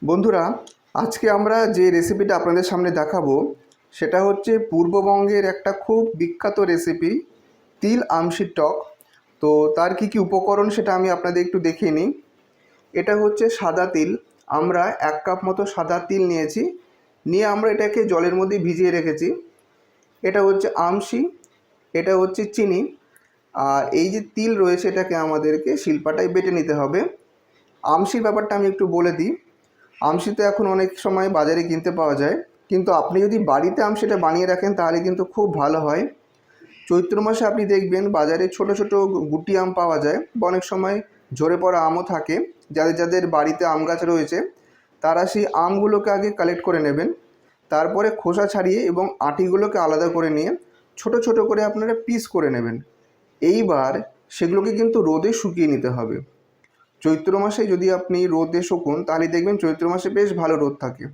বন্ধুরা, আজকে আমরা যে রেসিপিটা আপনাদের সামনে দেখাবো সেটা হচ্ছে পূর্ববঙ্গের একটা খুব বিখ্যাত রেসিপি, তিল আমশির টক। তো তার কি কি উপকরণ সেটা আমি আপনাদের একটু দেখিয়ে নিই। এটা হচ্ছে সাদা তিল। আমরা 1 কাপ মতো সাদা তিল নিয়েছি, নিয়ে আমরা এটাকে জলের মধ্যে ভিজিয়ে রেখেছি। এটা হচ্ছে আমশি, এটা হচ্ছে চিনি, আর এই যে তিল রয়েছে এটাকে আমাদেরকে শিলপাটায় বেটে নিতে হবে। আমশির ব্যাপারটা আমি একটু বলে দিই। আমশি তো এখন অনেক সময় বাজারে কিনতে পাওয়া যায়, কিন্তু আপনি যদি বাড়িতে আমশিটা বানিয়ে রাখেন তাহলে কিন্তু খুব ভালো হয়। চৈত্র মাসে আপনি দেখবেন বাজারে ছোট ছোট গুটি আম পাওয়া যায়, বা অনেক সময় ঝরে পড়া আমও থাকে। যাদের যাদের বাড়িতে আম গাছ রয়েছে তারা সেই আমগুলোকে আগে কালেক্ট করে নেবেন, তারপরে খোসা ছাড়িয়ে এবং আটিগুলোকে আলাদা করে নিয়ে ছোট ছোট করে আপনারা পিস করে নেবেন। এইবার সেগুলোকে কিন্তু রোদে শুকিয়ে নিতে হবে। চৈত্র মাসে যদি আপনি রোদে শুকুন তাহলে দেখবেন চৈত্র মাসে বেশ ভালো রোদ থাকে,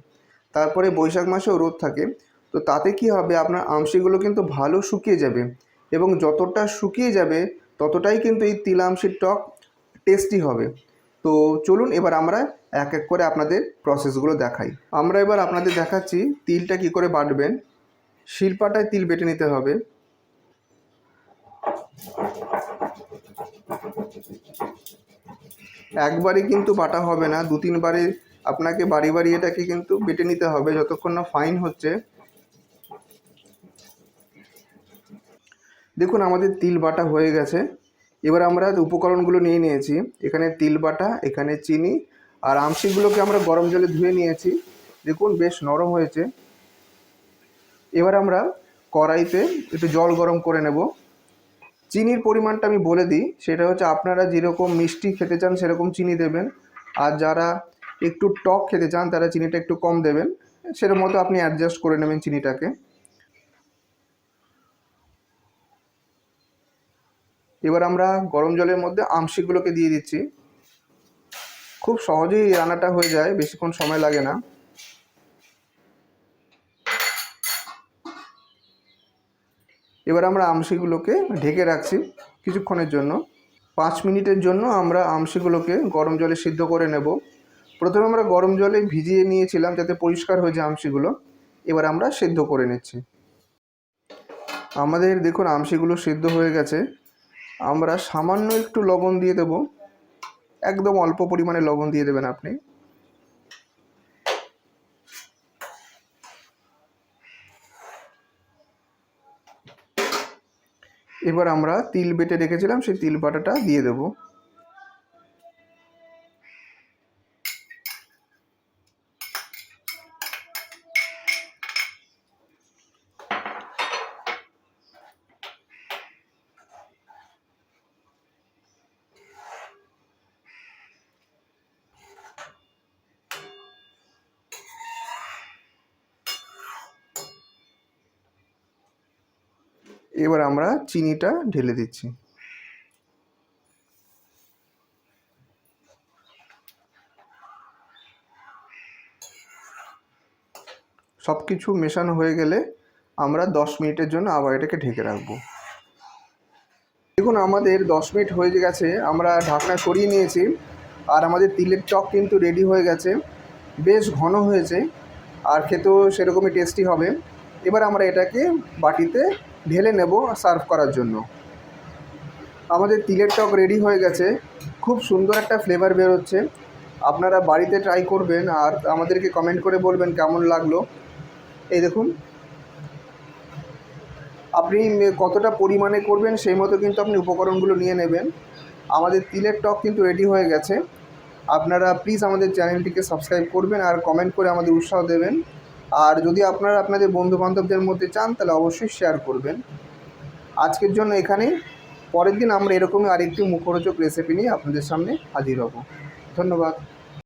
তারপরে বৈশাখ মাসেও রোদ থাকে। তো তাতে কি হবে, আপনার আমশিগুলো কিন্তু ভালো শুকিয়ে যাবে, এবং যতটা শুকিয়ে যাবে ততটাই কিন্তু এই তিল আমশির টক টেস্টি হবে। তো চলুন এবার আমরা এক এক করে আপনাদের প্রসেসগুলো দেখাই। আমরা এবার আপনাদের দেখাচ্ছি তিলটা কি করে বাটবেন। শিলপাটায় তিল বেটে নিতে হবে। একবারে কিন্তু বাটা হবে না, 2-3 বারে আপনাকে বাড়ি বাড়ি এটাকে কিন্তু বেটে নিতে হবে যতক্ষণ না ফাইন হচ্ছে। দেখুন আমাদের তিল বাটা হয়ে গেছে। এবার আমরা উপকরণগুলো নিয়ে নিয়েছি। এখানে তিল বাটা, এখানে চিনি, আর আমশিগুলোকে আমরা গরম জলে ধুয়ে নিয়েছি। দেখুন বেশ নরম হয়েছে। এবার আমরা কড়াইতে একটু জল গরম করে নেব। চিনির পরিমাণটা আমি বলে দিই, সেটা হচ্ছে আপনারা যেরকম মিষ্টি খেতে চান সেরকম চিনি দেবেন, আর যারা একটু টক খেতে চান তারা চিনিটা একটু কম দেবেন। সেরকম মতো আপনি অ্যাডজাস্ট করে নেবেন চিনিটাকে। এবার আমরা গরম জলের মধ্যে আমশিগুলোকে দিয়ে দিচ্ছি। খুব সহজেই রান্নাটা হয়ে যায়, বেশিক্ষণ সময় লাগে না। এবার আমরা আমশিগুলোকে ঢেকে রাখছি কিছুক্ষণের জন্য। 5 মিনিটের জন্য আমরা আমশিগুলোকে গরম জলে সিদ্ধ করে নেব। প্রথমে আমরা গরম জলে ভিজিয়ে নিয়েছিলাম যাতে পরিষ্কার হয়ে যায় আমশিগুলো। এবার আমরা সিদ্ধ করে নিচ্ছি। আমাদের দেখুন আমশিগুলো সিদ্ধ হয়ে গেছে। আমরা সামান্য একটু লবণ দিয়ে দেব, একদম অল্প পরিমাণে লবণ দিয়ে দেবেন আপনি। এবার আমরা তিল বেটে রেখেছিলাম সেই তিল বাটাটা দিয়ে দেব। এবার আমরা চিনিটা ঢেলে দিচ্ছি। সব কিছু মেশানো হয়ে গেলে আমরা 10 মিনিটের জন্য আবার এটাকে ঢেকে রাখবো। দেখুন আমাদের 10 মিনিট হয়ে গেছে, আমরা ঢাকনা সরিয়ে নিয়েছি, আর আমাদের তিলের টক কিন্তু রেডি হয়ে গেছে। বেশ ঘন হয়েছে আর খেতেও সেরকমই টেস্টি হবে। এবার আমরা এটাকে বাটিতে ঢেলে নেব সার্ভ করার জন্য। আমাদের তিলের টক রেডি হয়ে গেছে, খুব সুন্দর একটা ফ্লেভার বেরোচ্ছে। আপনারা বাড়িতে ট্রাই করবেন আর আমাদেরকে কমেন্ট করে বলবেন কেমন লাগলো। এই দেখুন, আপনি কতটা পরিমাণে করবেন সেই মতো কিন্তু আপনি উপকরণগুলো নিয়ে নেবেন। আমাদের তিলের টক কিন্তু রেডি হয়ে গেছে। আপনারা প্লিজ আমাদের চ্যানেলটিকে সাবস্ক্রাইব করবেন আর কমেন্ট করে আমাদের উৎসাহ দেবেন। আর যদি আপনারা আপনাদের বন্ধুবান্ধবদের মধ্যে চান তাহলে অবশ্যই শেয়ার করবেন। আজকের জন্য এখানেই। পরের দিন আমরা এরকমই আরেকটি মুখরোচক রেসিপি নিয়ে আপনাদের সামনে হাজির হব। ধন্যবাদ।